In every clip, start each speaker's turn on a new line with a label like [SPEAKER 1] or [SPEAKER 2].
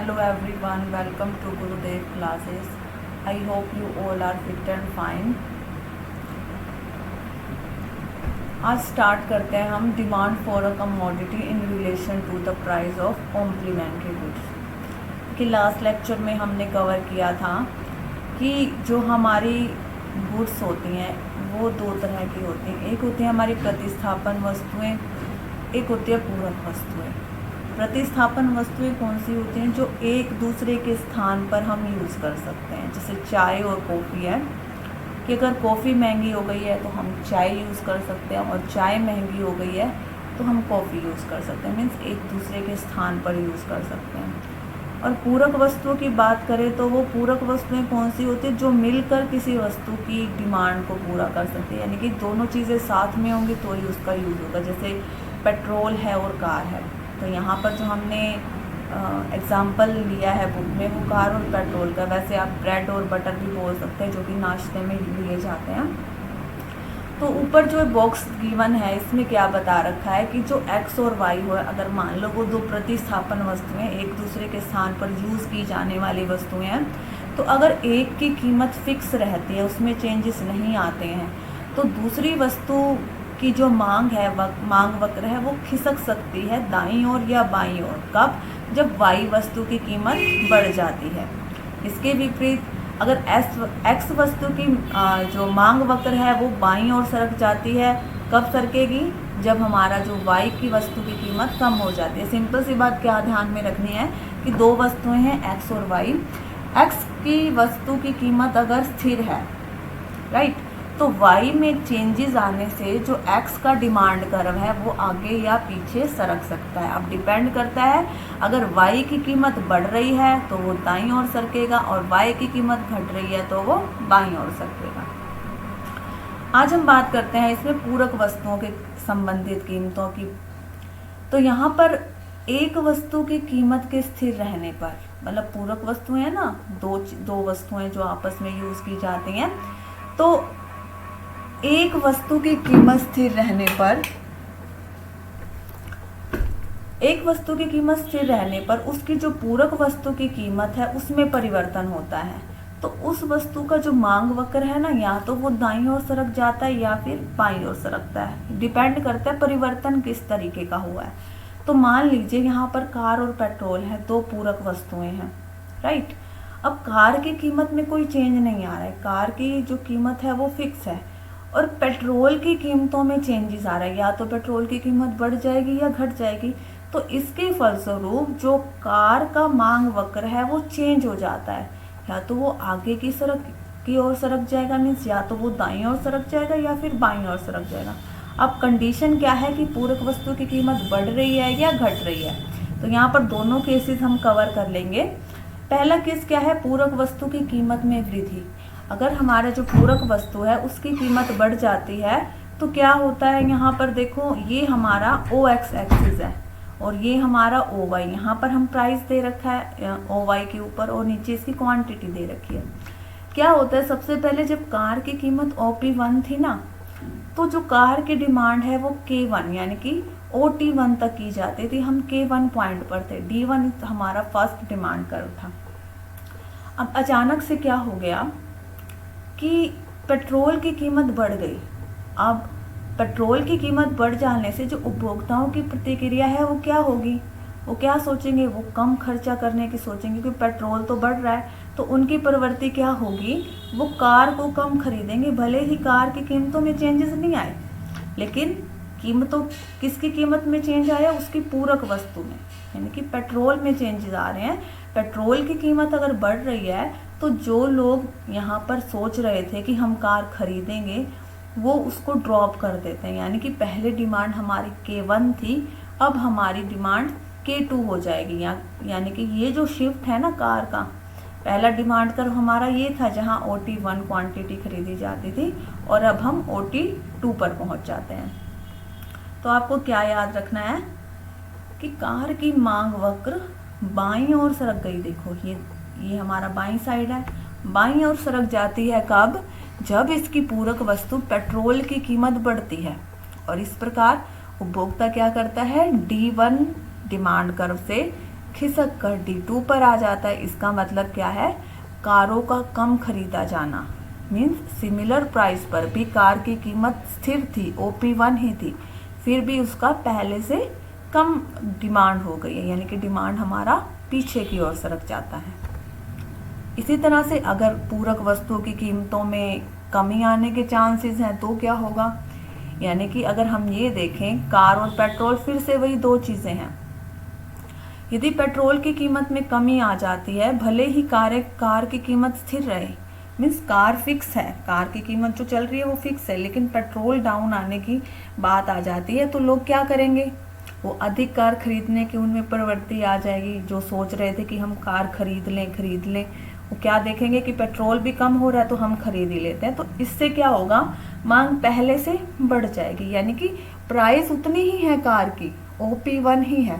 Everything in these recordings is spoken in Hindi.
[SPEAKER 1] Hello everyone, welcome to Gurudev classes. I hope you all are fit and fine. आज स्टार्ट करते हैं हम demand for a commodity in relation to the price of complementary goods कि लास्ट लेक्चर में हमने कवर किया था कि जो हमारी गुड्स होती हैं वो दो तरह की होती हैं। एक होती है हमारी प्रतिस्थापन वस्तुएं, एक होती है पूरक वस्तुएं। प्रतिस्थापन वस्तुएं कौन सी होती हैं? जो एक दूसरे के स्थान पर हम यूज़ कर सकते हैं। जैसे चाय और कॉफ़ी है कि अगर कॉफ़ी महंगी हो गई है तो हम चाय यूज़ कर सकते हैं, और चाय महंगी हो गई है तो हम कॉफ़ी यूज़ कर सकते हैं। मीन्स एक दूसरे के स्थान पर यूज़ कर सकते हैं। और पूरक वस्तुओं की बात करें तो वो पूरक वस्तुएं कौन सी होती है? जो मिलकर किसी वस्तु की डिमांड को पूरा कर सकती है, यानी कि दोनों चीज़ें साथ में होंगी तो ही उसका यूज़ होगा। जैसे पेट्रोल है और कार है, तो यहाँ पर जो हमने एग्ज़ाम्पल लिया है बुक में वो कार और पेट्रोल का। वैसे आप ब्रेड और बटर भी बोल सकते हैं जो कि नाश्ते में लिए जाते हैं। तो ऊपर जो बॉक्स गिवन है इसमें क्या बता रखा है कि जो एक्स और वाई हो, अगर मान लो वो दो प्रतिस्थापन वस्तुएं एक दूसरे के स्थान पर यूज़ की जाने वाली वस्तुएं हैं, तो अगर एक की कीमत फिक्स रहती है, उसमें चेंजेस नहीं आते हैं, तो दूसरी वस्तु की जो मांग है, मांग वक्र है, वो खिसक सकती है दाईं ओर या बाईं ओर। कब? जब वाई वस्तु की कीमत बढ़ जाती है। इसके विपरीत अगर एक्स वस्तु की जो मांग वक्र है वो बाईं ओर सरक जाती है। कब सरकेगी? जब हमारा जो वाई की वस्तु की कीमत कम हो जाती है। सिंपल सी बात क्या ध्यान में रखनी है कि दो वस्तुएं हैं एक्स और वाई। एक्स की वस्तु की कीमत अगर स्थिर है, राइट, तो y में चेंजेस आने से जो x का डिमांड कर्व है वो आगे या पीछे सरक सकता है। अब डिपेंड करता है, अगर y की कीमत बढ़ रही है तो वो दाईं ओर सरकेगा, और y की कीमत घट रही है तो वो बाईं ओर सरकेगा। आज हम बात करते हैं इसमें पूरक वस्तुओं के संबंधित कीमतों की। तो यहाँ पर एक वस्तु की कीमत के स्थिर रहने पर, मतलब पूरक वस्तुएं हैं ना, दो वस्तुएं जो आपस में यूज की जाती हैं, तो एक वस्तु की कीमत स्थिर रहने पर, एक वस्तु की कीमत स्थिर रहने पर उसकी जो पूरक वस्तु की कीमत है उसमें परिवर्तन होता है। तो उस वस्तु का जो मांग वक्र है ना, या तो वो दाईं ओर सरक जाता है या फिर बाईं ओर सरकता है। डिपेंड करता है परिवर्तन किस तरीके का हुआ है। तो मान लीजिए यहाँ पर कार और पेट्रोल है, दो पूरक वस्तुएं हैं, राइट। अब कार की कीमत में कोई चेंज नहीं आ रहा है, कार की जो कीमत है वो फिक्स है, और पेट्रोल की कीमतों में चेंजेस आ रहा है, या तो पेट्रोल की कीमत बढ़ जाएगी या घट जाएगी। तो इसके फलस्वरूप जो कार का मांग वक्र है वो चेंज हो जाता है, या तो वो आगे की ओर सरक जाएगा, मीन्स या तो वो दाईं ओर सरक जाएगा या फिर बाईं ओर सरक जाएगा। अब कंडीशन क्या है कि पूरक वस्तु की कीमत बढ़ रही है या घट रही है। तो यहाँ पर दोनों केसेस हम कवर कर लेंगे। पहला केस क्या है? पूरक वस्तु की कीमत में वृद्धि। अगर हमारा जो पूरक वस्तु है उसकी कीमत बढ़ जाती है तो क्या होता है? यहाँ पर देखो, ये हमारा OX एक्सिस है और ये हमारा OY। यहाँ पर हम प्राइस दे रखा है OY के ऊपर, और नीचे इसकी क्वांटिटी दे रखी है। क्या होता है? सबसे पहले जब कार की कीमत OP1 थी ना, तो जो कार की डिमांड है वो K1 यानी कि OT1 तक की जाती थी। हम K1 पॉइंट पर थे, D1 हमारा फर्स्ट डिमांड कर्व था। अब अचानक से क्या हो गया कि पेट्रोल की कीमत बढ़ गई। अब पेट्रोल की कीमत बढ़ जाने से जो उपभोक्ताओं की प्रतिक्रिया है वो क्या होगी? वो क्या सोचेंगे? वो कम खर्चा करने की सोचेंगे, क्योंकि पेट्रोल तो बढ़ रहा है। तो उनकी प्रवृत्ति क्या होगी? वो कार को कम खरीदेंगे, भले ही कार की कीमतों में चेंजेस नहीं आए, लेकिन कीमतों, किसकी कीमत में चेंज आया? उसकी पूरक वस्तु में, यानी कि पेट्रोल में चेंजेस आ रहे हैं। पेट्रोल की कीमत अगर बढ़ रही है तो जो लोग यहाँ पर सोच रहे थे कि हम कार खरीदेंगे, वो उसको ड्रॉप कर देते हैं। यानी कि पहले डिमांड हमारी K1 थी, अब हमारी डिमांड K2 हो जाएगी। यानी कि ये जो शिफ्ट है ना कार का, पहला डिमांड कर्व हमारा ये था जहाँ OT1 क्वांटिटी खरीदी जाती थी, और अब हम OT2 पर पहुँच जाते हैं। तो आपको क्या याद रखना है कि कार की मांग वक्र बाईं ओर सरक गई। देखो ये हमारा बाईं साइड है, बाईं ओर सरक जाती है। कब? जब इसकी पूरक वस्तु पेट्रोल की कीमत बढ़ती है, और इस प्रकार उपभोक्ता क्या करता है? D1 डिमांड कर्व से खिसक कर D2 पर आ जाता है। इसका मतलब क्या है, कारों का कम खरीदा जाना। मीन्स सिमिलर प्राइस पर भी कार की कीमत स्थिर थी, OP1 ही थी, फिर भी उसका पहले से कम डिमांड हो गई है, यानी कि डिमांड हमारा पीछे की ओर सरक जाता है। इसी तरह से अगर पूरक वस्तुओं की कीमतों में कमी आने के चांसेस हैं तो क्या होगा, यानी कि अगर हम ये देखें, कार और पेट्रोल फिर से वही दो चीज़ें हैं। यदि पेट्रोल की कीमत में कमी आ जाती है, भले ही कार की कीमत स्थिर रहे, मीन्स कार फिक्स है, कार की कीमत जो चल रही है वो फिक्स है, लेकिन पेट्रोल डाउन आने की बात आ जाती है तो लोग क्या करेंगे, वो अधिक कार खरीदने की उनमें प्रवृत्ति आ जाएगी। जो सोच रहे थे कि हम कार खरीद लें, वो क्या देखेंगे कि पेट्रोल भी कम हो रहा है तो हम खरीद ही लेते हैं। तो इससे क्या होगा, मांग पहले से बढ़ जाएगी, यानी कि प्राइस उतनी ही है कार की, OP1 ही है।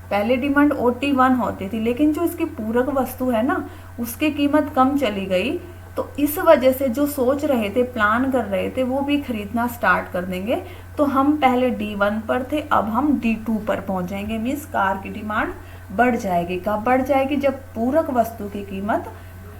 [SPEAKER 1] पहले डिमांड OT1 होती थी, लेकिन जो इसकी पूरक वस्तु है ना, उसकी कीमत कम चली गई, तो इस वजह से जो सोच रहे थे, प्लान कर रहे थे, वो भी खरीदना स्टार्ट कर देंगे। तो हम पहले D1 पर थे, अब हम D2 पर पहुंच जाएंगे। मीन्स कार की डिमांड बढ़ जाएगी। कब बढ़ जाएगी, जब पूरक वस्तु की कीमत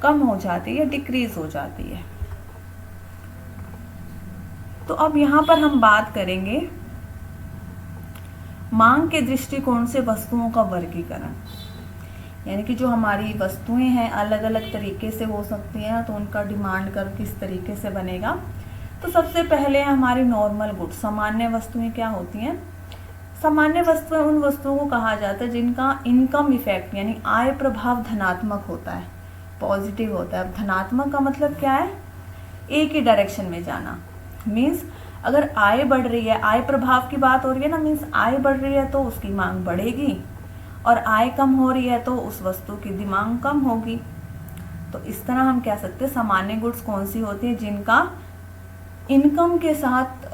[SPEAKER 1] कम हो जाती है, डिक्रीज हो जाती है। तो अब यहाँ पर हम बात करेंगे मांग के दृष्टिकोण से वस्तुओं का वर्गीकरण, यानी कि जो हमारी वस्तुएं हैं अलग अलग तरीके से हो सकती हैं, तो उनका डिमांड कर किस तरीके से बनेगा। तो सबसे पहले हमारी नॉर्मल गुड्स, सामान्य वस्तुएं क्या होती हैं। सामान्य वस्तुएं उन वस्तुओं को कहा जाता है जिनका इनकम इफेक्ट यानी आय प्रभाव धनात्मक होता है, पॉजिटिव होता है। अब धनात्मक का मतलब क्या है, एक ही डायरेक्शन में जाना। मीन्स अगर आय बढ़ रही है, आय प्रभाव की बात हो रही है ना, मीन्स आय बढ़ रही है तो उसकी मांग बढ़ेगी, और आय कम हो रही है तो उस वस्तु की मांग कम होगी। तो इस तरह हम कह सकते हैं सामान्य गुड्स कौन सी होती है, जिनका इनकम के साथ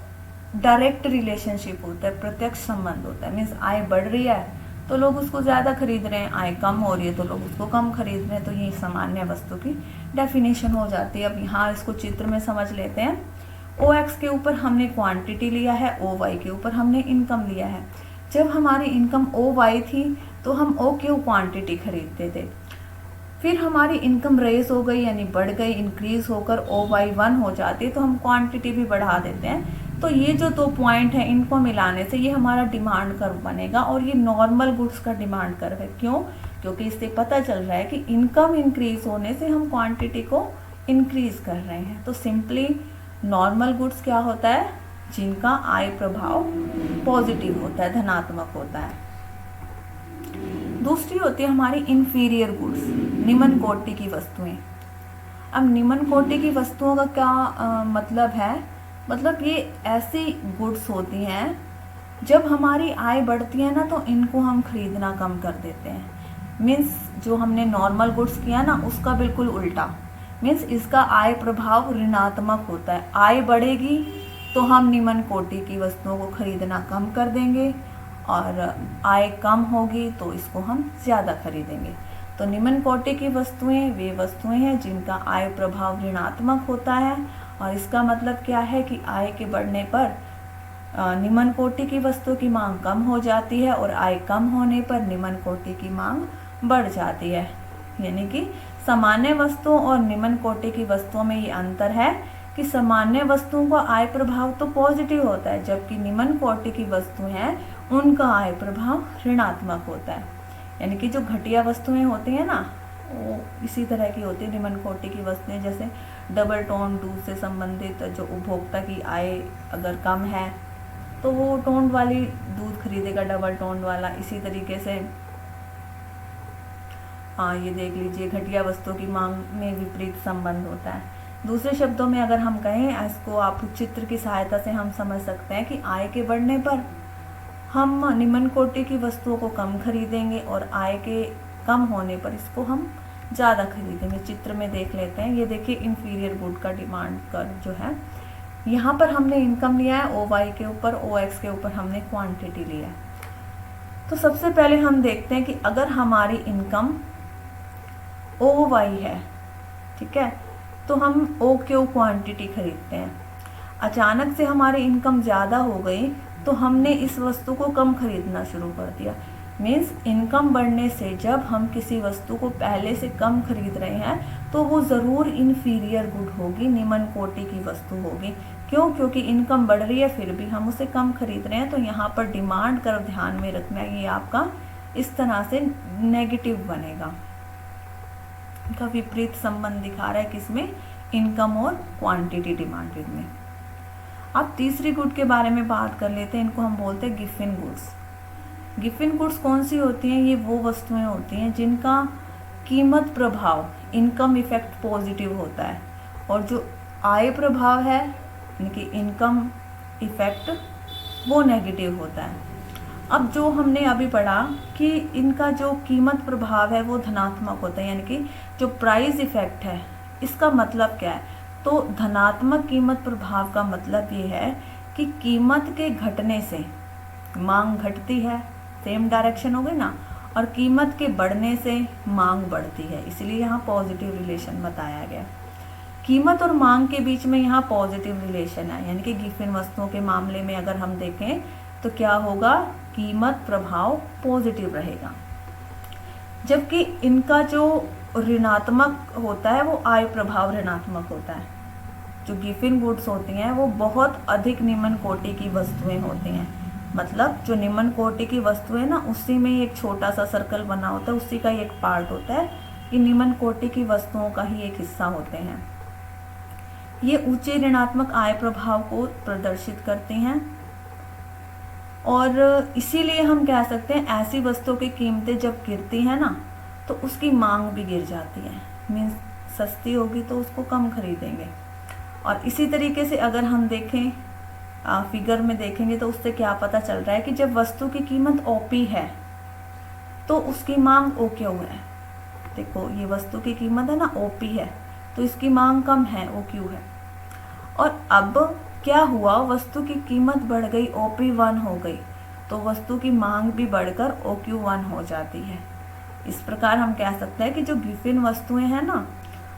[SPEAKER 1] डायरेक्ट रिलेशनशिप होता है, प्रत्यक्ष संबंध होता है। मीन्स आय बढ़ रही है तो लोग उसको ज़्यादा खरीद रहे हैं, आय कम हो रही है तो लोग उसको कम खरीद रहे हैं। तो ये सामान्य वस्तु की डेफिनेशन हो जाती है। अब यहाँ इसको चित्र में समझ लेते हैं। OX के ऊपर हमने क्वांटिटी लिया है, OY के ऊपर हमने इनकम लिया है। जब हमारी इनकम OY थी तो हम OQ क्वांटिटी खरीदते थे, फिर हमारी इनकम रेज हो गई यानी बढ़ गई, इंक्रीज होकर OY1 हो जाती है तो हम क्वांटिटी भी बढ़ा देते हैं। तो ये जो दो पॉइंट है, इनको मिलाने से ये हमारा डिमांड कर्व बनेगा, और ये नॉर्मल गुड्स का डिमांड कर्व है। क्यों, क्योंकि इससे पता चल रहा है कि इनकम इंक्रीज होने से हम क्वांटिटी को इंक्रीज कर रहे हैं। तो सिंपली नॉर्मल गुड्स क्या होता है, जिनका आय प्रभाव पॉजिटिव होता है, धनात्मक होता है। दूसरी होती है हमारी इंफीरियर गुड्स, निम्न कोटि की वस्तुएं। अब निम्न कोटि की वस्तुओं का क्या मतलब है, मतलब ये ऐसी गुड्स होती हैं जब हमारी आय बढ़ती है ना तो इनको हम खरीदना कम कर देते हैं। मीन्स जो हमने नॉर्मल गुड्स किया ना उसका बिल्कुल उल्टा। मीन्स इसका आय प्रभाव ऋणात्मक होता है। आय बढ़ेगी तो हम निम्न कोटि की वस्तुओं को खरीदना कम कर देंगे, और आय कम होगी तो इसको हम ज़्यादा खरीदेंगे। तो निम्न कोटि की वस्तुएं वे वस्तुएं हैं जिनका आय प्रभाव ऋणात्मक होता है, और इसका मतलब क्या है कि आय के बढ़ने पर निम्न कोटि की वस्तु की मांग कम हो जाती है, और आय कम होने पर निम्न कोटि की मांग बढ़ जाती है। यानी कि सामान्य वस्तुओं और निम्न कोटि की वस्तुओं में ये अंतर है कि सामान्य वस्तुओं का आय प्रभाव तो पॉजिटिव होता है, जबकि निम्न कोटि की वस्तु हैं उनका आय प्रभाव ऋणात्मक होता है। यानी कि जो घटिया वस्तुएं होती हैं ना, वो इसी तरह की होती है निम्न कोटि की वस्तुएं, जैसे डबल टोन दूध से संबंधित जो उपभोक्ता की आय अगर कम है तो वो टोन वाली दूध खरीदेगा, डबल टोन वाला। इसी तरीके से ये देख लीजिए, घटिया वस्तुओं की मांग में विपरीत संबंध होता है। दूसरे शब्दों में अगर हम कहें, इसको आप चित्र की सहायता से हम समझ सकते हैं कि आय के बढ़ने पर हम निम्न कोटि की वस्तुओं को कम खरीदेंगे, और आय के कम होने पर इसको हम ज़्यादा खरीदेंगे। चित्र में देख लेते हैं। ये देखिए इंफीरियर गुड का डिमांड कर्व जो है, यहाँ पर हमने इनकम लिया है OY के ऊपर, OX के ऊपर हमने क्वांटिटी लिया है। तो सबसे पहले हम देखते हैं कि अगर हमारी इनकम OY है, ठीक है, तो हम OQ क्वांटिटी खरीदते हैं। अचानक से हमारी इनकम ज़्यादा हो गई तो हमने इस वस्तु को कम खरीदना शुरू कर दिया। मीन्स इनकम बढ़ने से जब हम किसी वस्तु को पहले से कम खरीद रहे हैं तो वो ज़रूर इन्फीरियर गुड होगी, निम्न कोटि की वस्तु होगी। क्यों? क्योंकि इनकम बढ़ रही है फिर भी हम उसे कम खरीद रहे हैं। तो यहाँ पर डिमांड कर्व ध्यान में रखना है, ये आपका इस तरह से नेगेटिव बनेगा। का विपरीत संबंध दिखा रहा है किसमें? इनकम और क्वांटिटी डिमांडेड में। अब तीसरी गुड के बारे में बात कर लेते हैं, इनको हम बोलते हैं गिफिन गुड्स। गिफिन गुड्स कौन सी होती हैं? ये वो वस्तुएं होती हैं जिनका कीमत प्रभाव, इनकम इफेक्ट पॉजिटिव होता है और जो आय प्रभाव है यानी कि इनकम इफेक्ट वो नेगेटिव होता है। अब जो हमने अभी पढ़ा कि इनका जो कीमत प्रभाव है वो धनात्मक होता है, यानी कि जो प्राइस इफेक्ट है इसका मतलब क्या है? तो धनात्मक कीमत प्रभाव का मतलब ये है कि कीमत के घटने से मांग घटती है, सेम डायरेक्शन हो गई ना, और कीमत के बढ़ने से मांग बढ़ती है, इसलिए यहाँ पॉजिटिव रिलेशन बताया गया। कीमत और मांग के बीच में यहाँ पॉजिटिव रिलेशन है, यानी कि गिफिन वस्तुओं के मामले में अगर हम देखें तो क्या होगा? कीमत प्रभाव पॉजिटिव रहेगा, जबकि इनका जो ऋणात्मक होता है वो आय प्रभाव ऋणात्मक होता है। जो गिफिन गुड्स होती हैं वो बहुत अधिक निम्न कोटि की वस्तुएं होती हैं, मतलब जो निम्न कोटि की वस्तुएं ना उसी में एक छोटा सा सर्कल बना होता है, उसी का ही एक पार्ट होता है, ये निम्न कोटि की वस्तुओं का ही एक हिस्सा होते हैं। ये ऊंचे ऋणात्मक आय प्रभाव को प्रदर्शित करते हैं और इसीलिए हम कह सकते हैं ऐसी वस्तुओं की कीमतें जब गिरती हैं ना तो उसकी मांग भी गिर जाती है, मीन्स सस्ती होगी तो उसको कम खरीदेंगे। और इसी तरीके से अगर हम देखें फिगर में देखेंगे तो उससे क्या पता चल रहा है कि जब वस्तु की कीमत ओपी है तो उसकी मांग OQ है। देखो ये वस्तु की कीमत है ना OP है तो इसकी मांग कम है, OQ है। और अब क्या हुआ? वस्तु की कीमत बढ़ गई, OP1 हो गई, तो वस्तु की मांग भी बढ़कर OQ1 हो जाती है। इस प्रकार हम कह सकते हैं कि जो गिफिन वस्तुएं हैं ना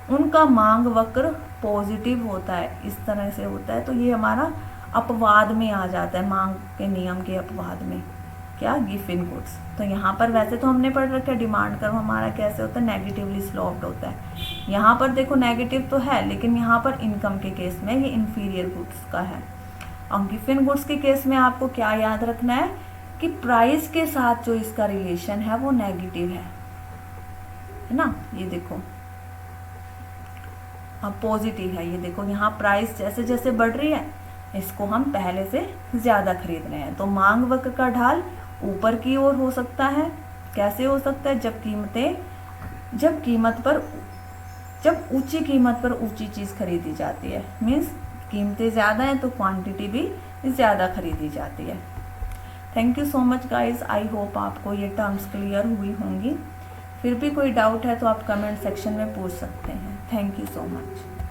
[SPEAKER 1] उनका मांग वक्र पॉजिटिव होता है, इस तरह से होता है। तो ये हमारा अपवाद में आ जाता है, मांग के नियम के अपवाद में, क्या? Giffen goods. तो यहाँ पर वैसे तो हमने पढ़ रखा है डिमांड कर्व हमारा कैसे होता है, नेगेटिवली स्लोप्ड होता है। यहाँ पर देखो नेगेटिव तो है लेकिन यहाँ पर इनकम के केस में ये इंफीरियर गुड्स का है। और गिफिन गुड्स के केस में आपको क्या याद रखना है कि प्राइस के साथ जो इसका रिलेशन है वो नेगेटिव है ना। ये देखो अब पॉजिटिव है, ये देखो यहाँ प्राइस जैसे जैसे बढ़ रही है इसको हम पहले से ज्यादा खरीद रहे हैं, तो मांग वक्र का ढाल ऊपर की ओर हो सकता है। कैसे हो सकता है? जब ऊंची कीमत पर ऊंची चीज खरीदी जाती है, मीन्स कीमतें ज्यादा हैं तो क्वांटिटी भी ज्यादा खरीदी जाती है। Thank you so much guys, I hope आपको ये टर्म्स क्लियर हुई होंगी। फिर भी कोई डाउट है तो आप कमेंट सेक्शन में पूछ सकते हैं। Thank you so much.